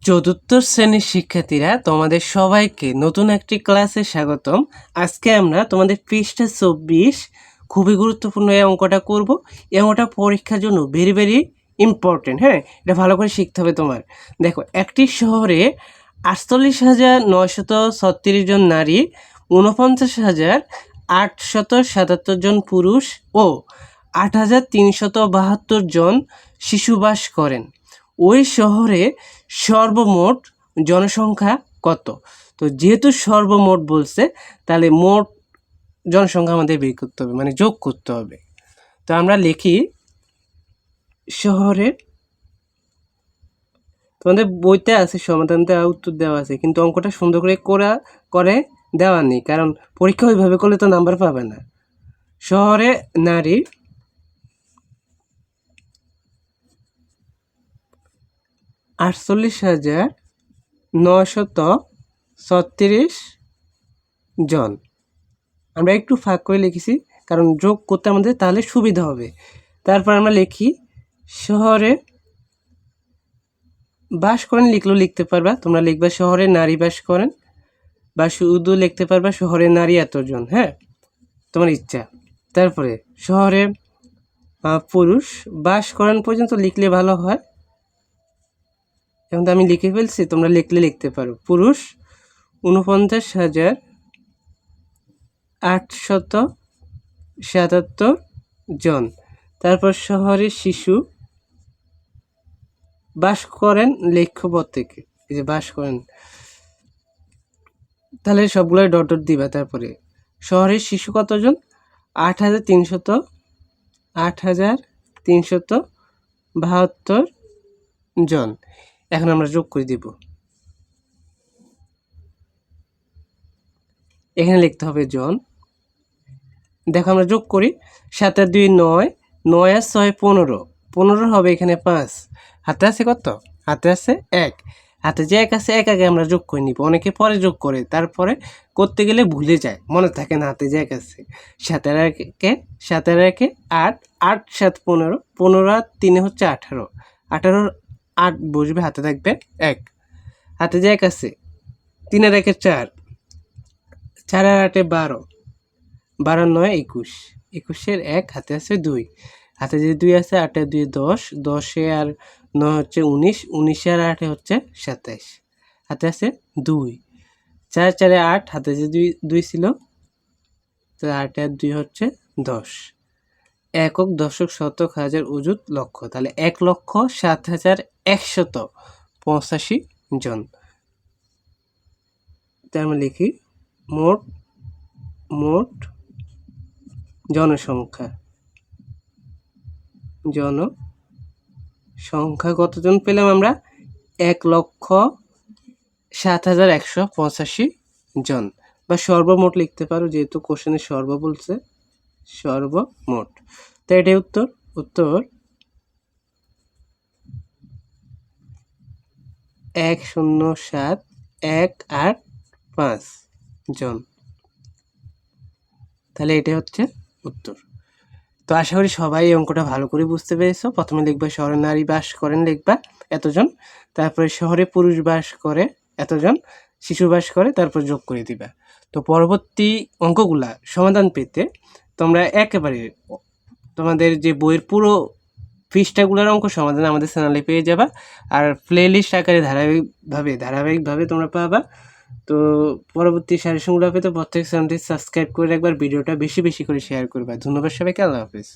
চতুর্থ শ্রেণীর শিক্ষার্থীরা তোমাদের সবাইকে নতুন একটি ক্লাসে স্বাগতম। আজকে আমরা তোমাদের পৃষ্ঠা 24 খুবই গুরুত্বপূর্ণ এই অঙ্কটা করব। এই অঙ্কটা পরীক্ষার জন্য ভেরি ভেরি ইম্পর্টেন্ট। হ্যাঁ, এটা ভালো করে শিখতে হবে তোমার। দেখো, একটি শহরে 48,936 জন নারী, 49,877 জন পুরুষ ও 8,372 জন শিশু বাস করেন। ওই শহরে সর্বমোট জনসংখ্যা কত? তো যেহেতু সর্বমোট বলছে, তাহলে মোট জনসংখ্যা আমাদের বের করতে হবে, মানে যোগ করতে হবে। তো আমরা লিখি শহরের, তোমাদের বইতে আছে সমাধান দেওয়া, উত্তর দেওয়া আছে, কিন্তু অঙ্কটা সুন্দর করে দেওয়া নেই, কারণ পরীক্ষা ওইভাবে করলে তো নাম্বার পাবে না। শহরে নারী 48,936 জন। আমরা একটু ফাঁক করে লিখেছি, কারণ যোগ করতে আমাদের তাহলে সুবিধা হবে। তারপর আমরা লিখি শহরে বাস করেন, লিখলেও লিখতে পারবা, তোমরা লিখবা শহরে নারী বাস করেন, বা শুধু লিখতে পারবা শহরে নারী এতজন। হ্যাঁ, তোমার ইচ্ছা। তারপরে শহরে পুরুষ বাস করেন পর্যন্ত লিখলে ভালো হয়। এখন তো আমি লিখে ফেলছি, তোমরা লিখলে লিখতে পারো। পুরুষ 49,877 জন। তারপর শহরে শিশু বাস করেন, লেখ্যপদ থেকে এই যে বাস করেন, তাহলে সবগুলো ডট ডট দিবা। তারপরে শহরের শিশু কতজন? 8,372 জন। এখন আমরা যোগ করে দিব, এখানে লিখতে হবে জন। দেখো আমরা যোগ করি, 7 আর 2 9, 9 আর 6 15, 15 হবে এখানে 5, হাতে আছে কত? হাতে আছে 1, হাতে যে 1 আছে 1 আগে আমরা যোগ করে নিব। অনেকে পরে যোগ করে, তারপরে করতে গেলে ভুলে যায়, মনে থাকে না হাতে যে 1 আছে। 7 আর 1 8, 8 7 15, 15 আর 3 হচ্ছে 18, 18 8 বসবে, হাতে থাকবে 1, হাতে যে 1 আছে। 3 আর 1 4, 4 আর 8 12, 12 9 21, 21 1 হাতে আছে 2, হাতে যে 2 আছে, 8 আর 2 10, 10 আর 9 হচ্ছে 19, 19 আর 8 হচ্ছে 27, হাতে আছে 2, 4 4 8, হাতে যে 2 ছিল, তো 8 আর 2 হচ্ছে 10, একক দশক শতক হাজার অযুত লক্ষ, তাহলে 1,07,185 জন। তাই আমরা লিখি মোট জনসংখ্যা কতজন পেলাম আমরা? 1,07,185 জন, বা সর্বমোট লিখতে পারো, যেহেতু কোশ্চেনে সর্ব বলছে, সর্বমোট। তো এটাই উত্তর 1,07,185 জন। তাহলে এটাই হচ্ছে উত্তর। তো আশা করি সবাই এই অঙ্কটা ভালো করে বুঝতে পেরেছো। প্রথমে লিখবা শহরে নারী বাস করেন, লিখবা এতজন, তারপরে শহরে পুরুষ বাস করে এতজন, শিশু বাস করে, তারপর যোগ করে দিবা। তো পরবর্তী অঙ্কগুলা সমাধান পেতে তোমরা একেবারে তোমাদের যে বইয়ের পুরো পৃষ্ঠাগুলোর অঙ্ক সমাধান আমাদের চ্যানেলে পেয়ে যাবা, আর প্লেলিস্ট আকারে ধারাবাহিকভাবে তোমরা পাবা। তো পরবর্তী সাজেশনগুলো পেতে প্রত্যেক চ্যানেলটি সাবস্ক্রাইব করে রাখবার, ভিডিওটা বেশি বেশি করে শেয়ার করবা। ধন্যবাদ সবাইকে, আল্লাহ হাফেজ।